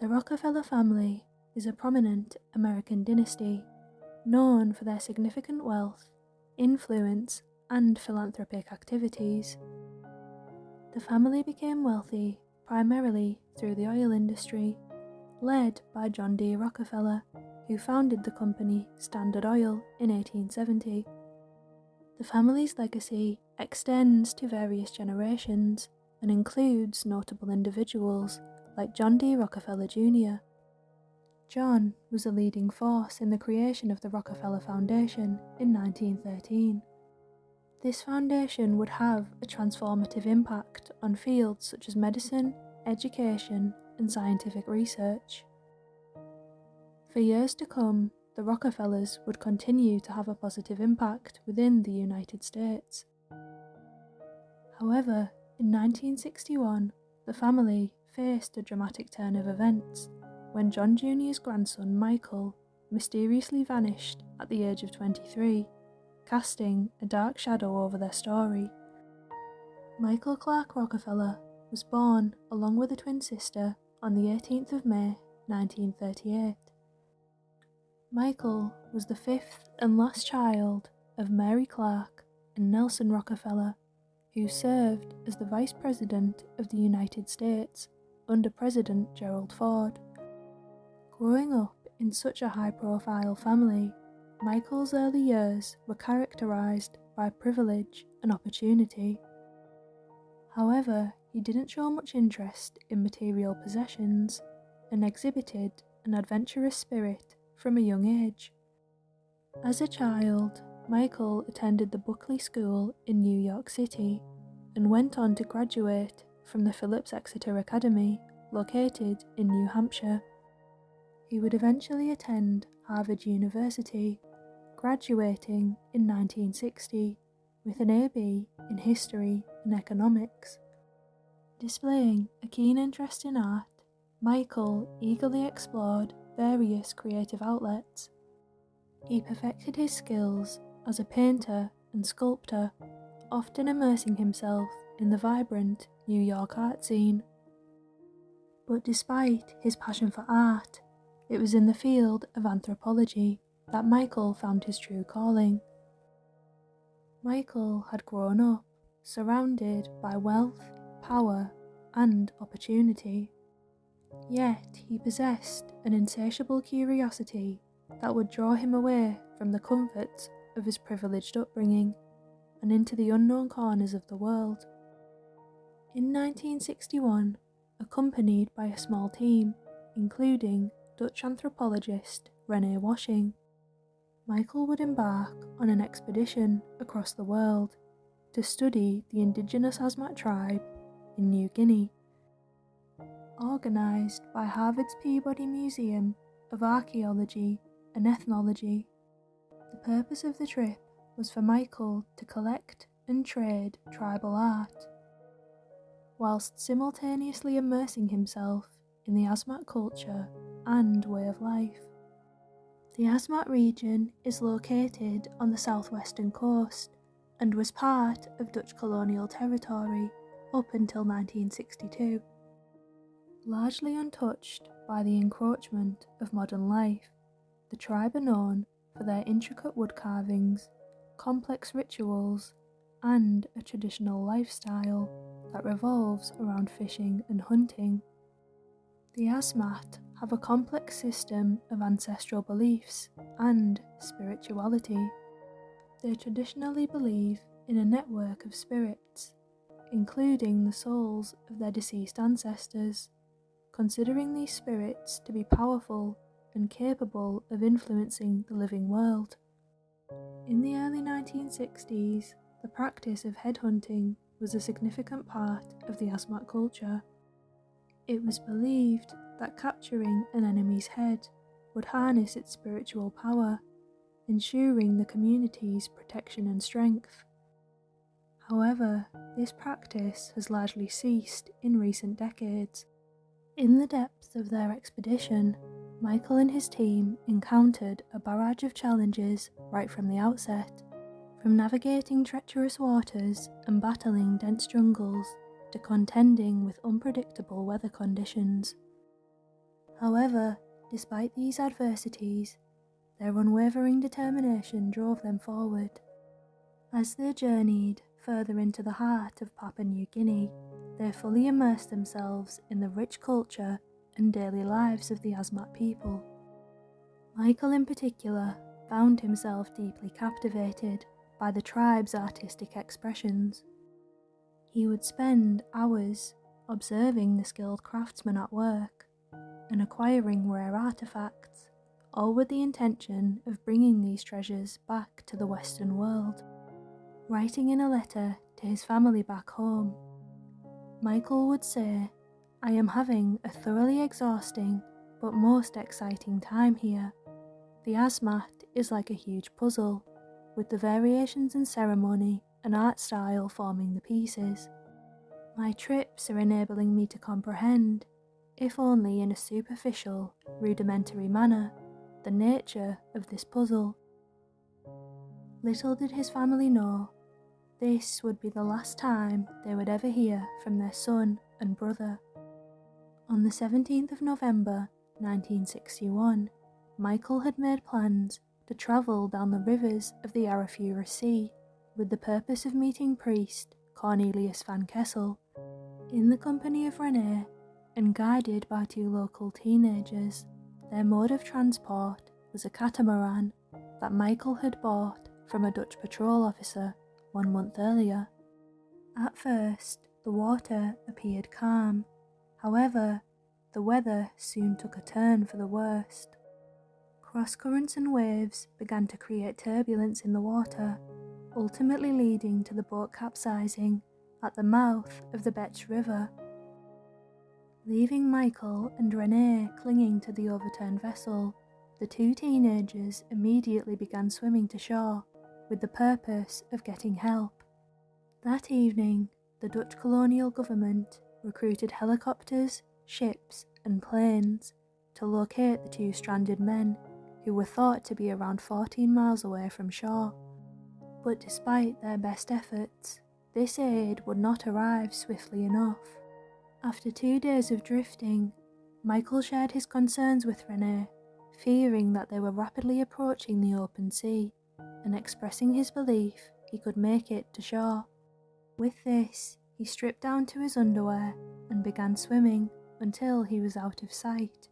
The Rockefeller family is a prominent American dynasty known for their significant wealth, influence, and philanthropic activities. The family became wealthy primarily through the oil industry, led by John D. Rockefeller, who founded the company Standard Oil in 1870. The family's legacy extends to various generations and includes notable individuals like John D. Rockefeller Jr. John was a leading force in the creation of the Rockefeller Foundation in 1913. This foundation would have a transformative impact on fields such as medicine, education, and scientific research. For years to come, the Rockefellers would continue to have a positive impact within the United States. However, in 1961, the family faced a dramatic turn of events when John Jr.'s grandson Michael mysteriously vanished at the age of 23, casting a dark shadow over their story. Michael Clark Rockefeller was born along with a twin sister on the 18th of May, 1938. Michael was the fifth and last child of Mary Clark and Nelson Rockefeller, who served as the Vice President of the United States under President Gerald Ford. Growing up in such a high-profile family, Michael's early years were characterized by privilege and opportunity. However, he didn't show much interest in material possessions and exhibited an adventurous spirit from a young age. As a child, Michael attended the Buckley School in New York City and went on to graduate from the Phillips Exeter Academy, located in New Hampshire. He would eventually attend Harvard University, graduating in 1960 with an AB in History and Economics. Displaying a keen interest in art, Michael eagerly explored various creative outlets. He perfected his skills as a painter and sculptor, often immersing himself in the vibrant New York art scene. But despite his passion for art, it was in the field of anthropology that Michael found his true calling. Michael had grown up surrounded by wealth, power, and opportunity. Yet he possessed an insatiable curiosity that would draw him away from the comforts of his privileged upbringing and into the unknown corners of the world. In 1961, accompanied by a small team, including Dutch anthropologist René Washing, Michael would embark on an expedition across the world to study the indigenous Asmat tribe in New Guinea. Organised by Harvard's Peabody Museum of Archaeology and Ethnology, the purpose of the trip was for Michael to collect and trade tribal art, whilst simultaneously immersing himself in the Asmat culture and way of life. The Asmat region is located on the southwestern coast and was part of Dutch colonial territory up until 1962. Largely untouched by the encroachment of modern life, the tribe are known for their intricate wood carvings, complex rituals, and a traditional lifestyle that revolves around fishing and hunting. The Asmat have a complex system of ancestral beliefs and spirituality. They traditionally believe in a network of spirits, including the souls of their deceased ancestors, considering these spirits to be powerful and capable of influencing the living world. In the early 1960s, the practice of headhunting was a significant part of the Asmat culture. It was believed that capturing an enemy's head would harness its spiritual power, ensuring the community's protection and strength. However, this practice has largely ceased in recent decades. In the depths of their expedition, Michael and his team encountered a barrage of challenges right from the outset, from navigating treacherous waters and battling dense jungles to contending with unpredictable weather conditions. However, despite these adversities, their unwavering determination drove them forward. As they journeyed further into the heart of Papua New Guinea, they fully immersed themselves in the rich culture and daily lives of the Asmat people. Michael in particular found himself deeply captivated by the tribe's artistic expressions. He would spend hours observing the skilled craftsmen at work and acquiring rare artifacts, all with the intention of bringing these treasures back to the Western world. Writing in a letter to his family back home, Michael would say, "I am having a thoroughly exhausting but most exciting time here. The Asmat is like a huge puzzle, with the variations in ceremony and art style forming the pieces. My trips are enabling me to comprehend, if only in a superficial, rudimentary manner, the nature of this puzzle." Little did his family know, this would be the last time they would ever hear from their son and brother. On the 17th of November 1961, Michael had made plans to travel down the rivers of the Arafura Sea with the purpose of meeting priest Cornelius van Kessel. In the company of Renee and guided by two local teenagers, their mode of transport was a catamaran that Michael had bought from a Dutch patrol officer 1 month earlier. At first, the water appeared calm. However, the weather soon took a turn for the worst. Cross-currents and waves began to create turbulence in the water, ultimately leading to the boat capsizing at the mouth of the Betch River. Leaving Michael and Renee clinging to the overturned vessel, the two teenagers immediately began swimming to shore with the purpose of getting help. That evening, the Dutch colonial government recruited helicopters, ships, and planes to locate the two stranded men, who were thought to be around 14 miles away from shore. But despite their best efforts, this aid would not arrive swiftly enough. After 2 days of drifting, Michael shared his concerns with Renee, fearing that they were rapidly approaching the open sea, and expressing his belief he could make it to shore. With this, he stripped down to his underwear and began swimming until he was out of sight.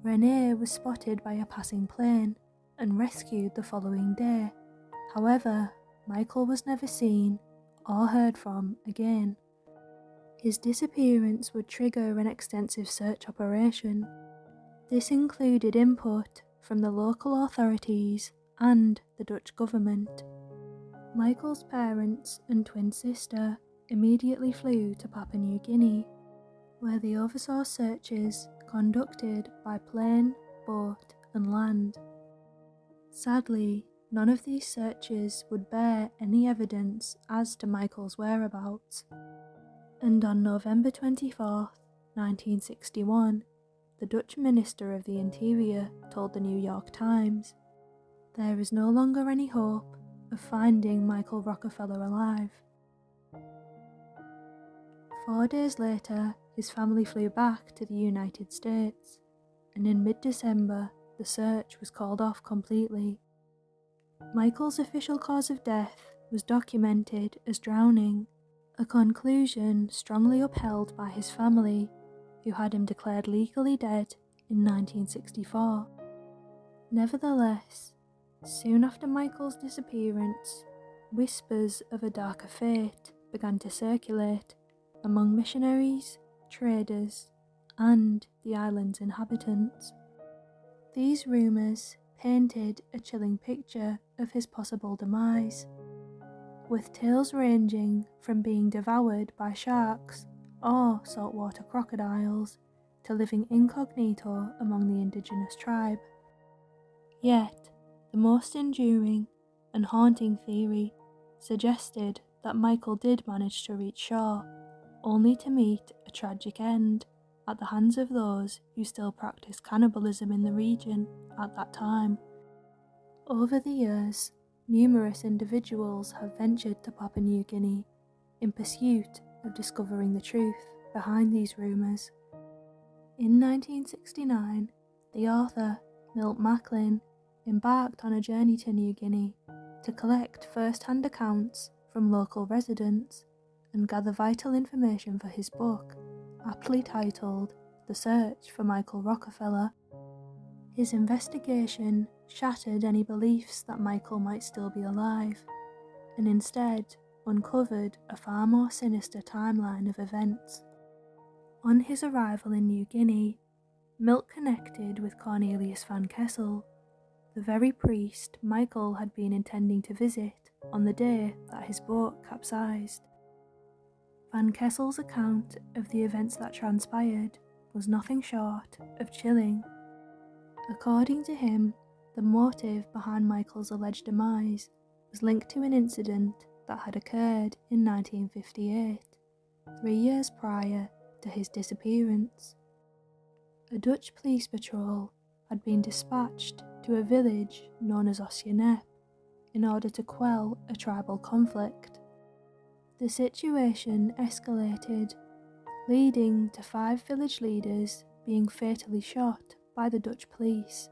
Renee was spotted by a passing plane and rescued the following day. However, Michael was never seen or heard from again. His disappearance would trigger an extensive search operation. This included input from the local authorities and the Dutch government. Michael's parents and twin sister immediately flew to Papua New Guinea, where they oversaw searches conducted by plane, boat, and land. Sadly, none of these searches would bear any evidence as to Michael's whereabouts, and on November 24, 1961, the Dutch Minister of the Interior told the New York Times, "There is no longer any hope of finding Michael Rockefeller alive." 4 days later, his family flew back to the United States, and in mid-December, the search was called off completely. Michael's official cause of death was documented as drowning, a conclusion strongly upheld by his family, who had him declared legally dead in 1964. Nevertheless, soon after Michael's disappearance, whispers of a darker fate began to circulate among missionaries, traders, and the island's inhabitants. These rumours painted a chilling picture of his possible demise, with tales ranging from being devoured by sharks or saltwater crocodiles to living incognito among the indigenous tribe. Yet, the most enduring and haunting theory suggested that Michael did manage to reach shore, only to meet a tragic end at the hands of those who still practiced cannibalism in the region at that time. Over the years, numerous individuals have ventured to Papua New Guinea in pursuit of discovering the truth behind these rumours. In 1969, the author, Milt Macklin, embarked on a journey to New Guinea to collect first-hand accounts from local residents and gather vital information for his book, aptly titled The Search for Michael Rockefeller. His investigation shattered any beliefs that Michael might still be alive, and instead uncovered a far more sinister timeline of events. On his arrival in New Guinea, Milt connected with Cornelius Van Kessel, the very priest Michael had been intending to visit on the day that his boat capsized. Van Kessel's account of the events that transpired was nothing short of chilling. According to him, the motive behind Michael's alleged demise was linked to an incident that had occurred in 1958, 3 years prior to his disappearance. A Dutch police patrol had been dispatched to a village known as Osjenep in order to quell a tribal conflict. The situation escalated, leading to 5 village leaders being fatally shot by the Dutch police.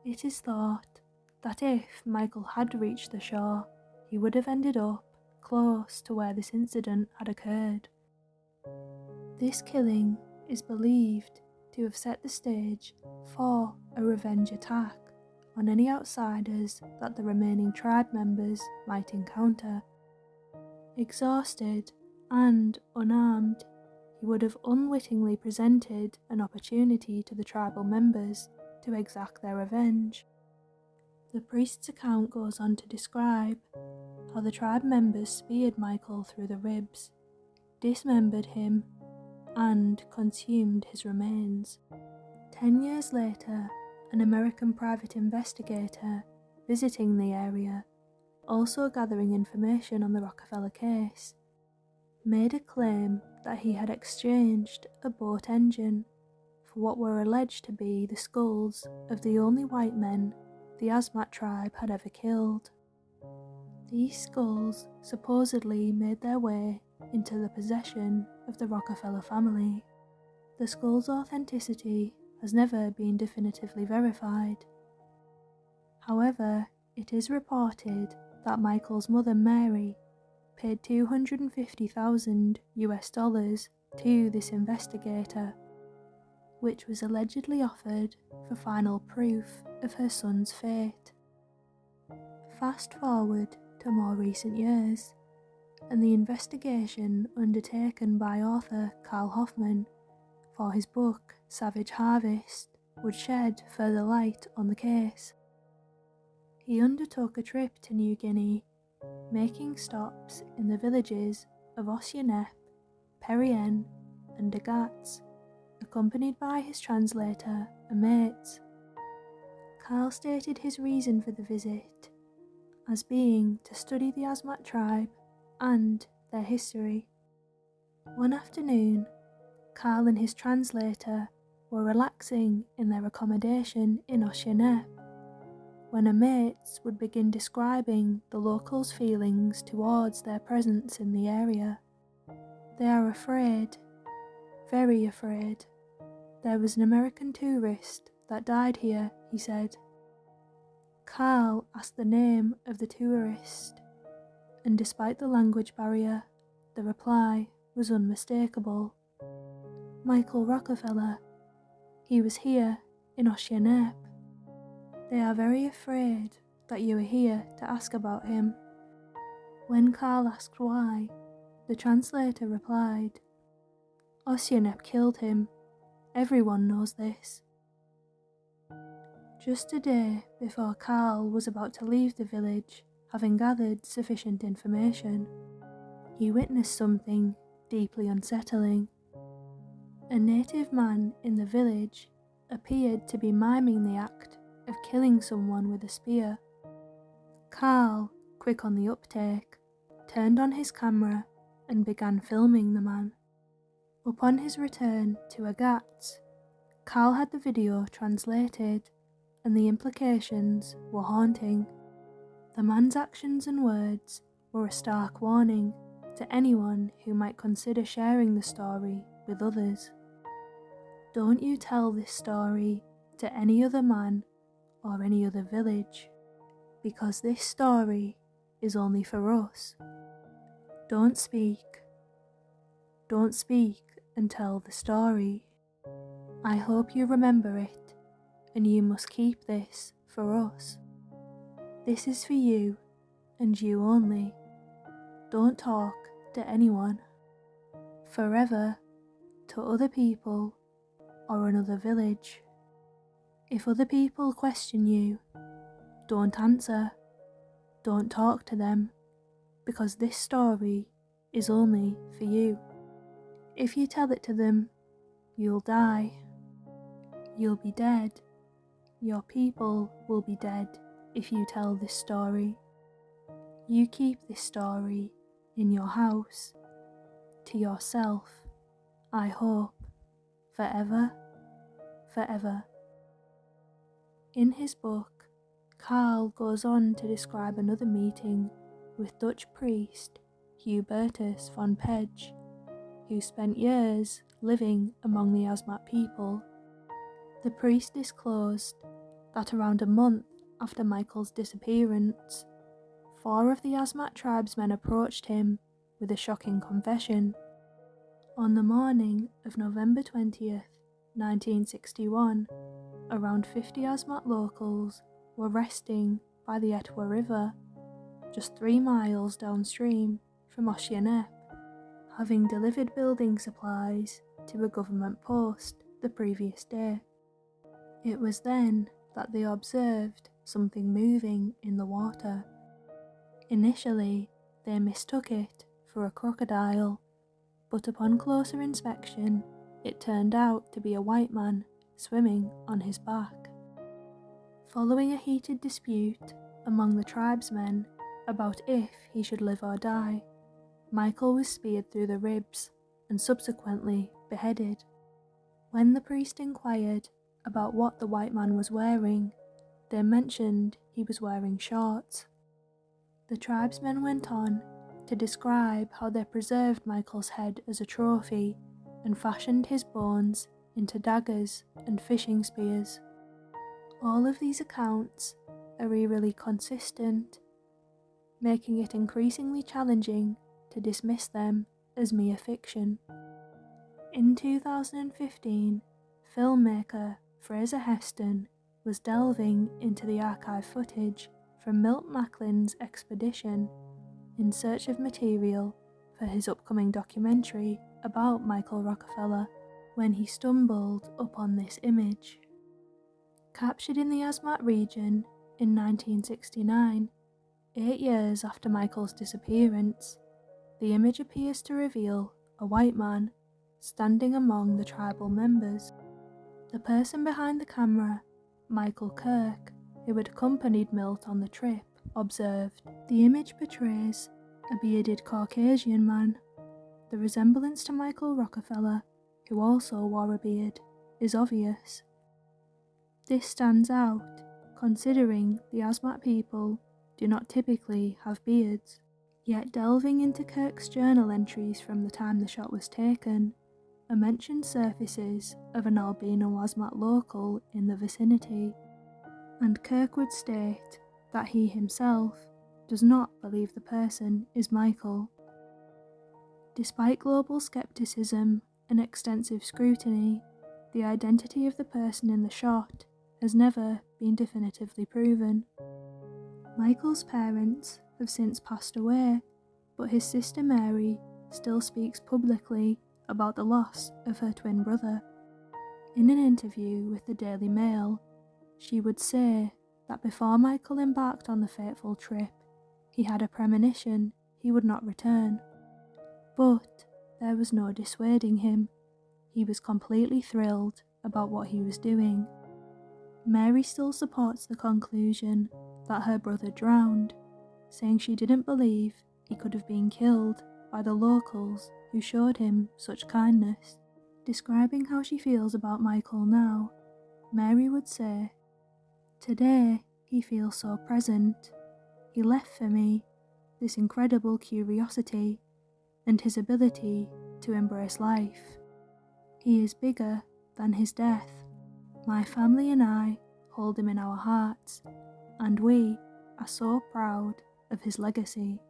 It is thought that if Michael had reached the shore, he would have ended up close to where this incident had occurred. This killing is believed to have set the stage for a revenge attack on any outsiders that the remaining tribe members might encounter. Exhausted and unarmed, he would have unwittingly presented an opportunity to the tribal members to exact their revenge. The priest's account goes on to describe how the tribe members speared Michael through the ribs, dismembered him, and consumed his remains. 10 years later, an American private investigator visiting the area, also gathering information on the Rockefeller case, made a claim that he had exchanged a boat engine for what were alleged to be the skulls of the only white men the Asmat tribe had ever killed. These skulls supposedly made their way into the possession of the Rockefeller family. The skull's authenticity has never been definitively verified. However, it is reported that Michael's mother Mary paid $250,000 to this investigator, which was allegedly offered for final proof of her son's fate. Fast forward to more recent years, and the investigation undertaken by author Carl Hoffman for his book Savage Harvest would shed further light on the case. He undertook a trip to New Guinea, making stops in the villages of Osjenep, Perien, and Dagats, accompanied by his translator and mates. Carl stated his reason for the visit as being to study the Asmat tribe and their history. One afternoon, Carl and his translator were relaxing in their accommodation in Osjenep when her mates would begin describing the locals' feelings towards their presence in the area. They are afraid, very afraid. There was an American tourist that died here, he said. Carl asked the name of the tourist, and despite the language barrier, the reply was unmistakable. Michael Rockefeller. He was here in Osjenep. They are very afraid that you are here to ask about him. When Carl asked why, the translator replied, Osjenep killed him. Everyone knows this. Just a day before Carl was about to leave the village, having gathered sufficient information, he witnessed something deeply unsettling. A native man in the village appeared to be miming the act of killing someone with a spear. Carl, quick on the uptake, turned on his camera and began filming the man. Upon his return to Agats, Carl had the video translated, and the implications were haunting. The man's actions and words were a stark warning to anyone who might consider sharing the story with others. Don't you tell this story to any other man or any other village, because this story is only for us. Don't speak. Don't speak and tell the story. I hope you remember it, and you must keep this for us. This is for you, and you only. Don't talk to anyone. Forever, to other people or another village. If other people question you, don't answer. Don't talk to them, because this story is only for you. If you tell it to them, you'll die. You'll be dead. Your people will be dead if you tell this story. You keep this story in your house, to yourself, I hope, forever, forever. In his book, Carl goes on to describe another meeting with Dutch priest Hubertus von Pege, who spent years living among the Asmat people. The priest disclosed that around a month after Michael's disappearance, 4 of the Asmat tribesmen approached him with a shocking confession. On the morning of November 20th, 1961, around 50 Asmat locals were resting by the Etwa River, just 3 miles downstream from Oceanep, having delivered building supplies to a government post the previous day. It was then that they observed something moving in the water. Initially, they mistook it for a crocodile, but upon closer inspection, it turned out to be a white man swimming on his back. Following a heated dispute among the tribesmen about if he should live or die, Michael was speared through the ribs and subsequently beheaded. When the priest inquired about what the white man was wearing, they mentioned he was wearing shorts. The tribesmen went on to describe how they preserved Michael's head as a trophy and fashioned his bones into daggers and fishing spears. All of these accounts are eerily consistent, making it increasingly challenging to dismiss them as mere fiction. In 2015, filmmaker Fraser Heston was delving into the archive footage from Milt Macklin's expedition in search of material for his upcoming documentary about Michael Rockefeller when he stumbled upon this image. Captured in the Asmat region in 1969, 8 years after Michael's disappearance, the image appears to reveal a white man standing among the tribal members. The person behind the camera, Michael Kirk, who had accompanied Milt on the trip, observed, "The image portrays a bearded Caucasian man. The resemblance to Michael Rockefeller, who also wore a beard, is obvious. This stands out, considering the Asmat people do not typically have beards." Yet delving into Kirk's journal entries from the time the shot was taken, a mention surfaces of an albino Asmat local in the vicinity, and Kirk would state that he himself does not believe the person is Michael. Despite global skepticism and extensive scrutiny, the identity of the person in the shot has never been definitively proven. Michael's parents have since passed away, but his sister Mary still speaks publicly about the loss of her twin brother. In an interview with the Daily Mail, she would say that before Michael embarked on the fateful trip, he had a premonition he would not return. But there was no dissuading him. He was completely thrilled about what he was doing. Mary still supports the conclusion that her brother drowned, saying she didn't believe he could have been killed by the locals who showed him such kindness. Describing how she feels about Michael now, Mary would say, "Today he feels so present. He left for me this incredible curiosity and his ability to embrace life. He is bigger than his death. My family and I hold him in our hearts, and we are so proud of his legacy.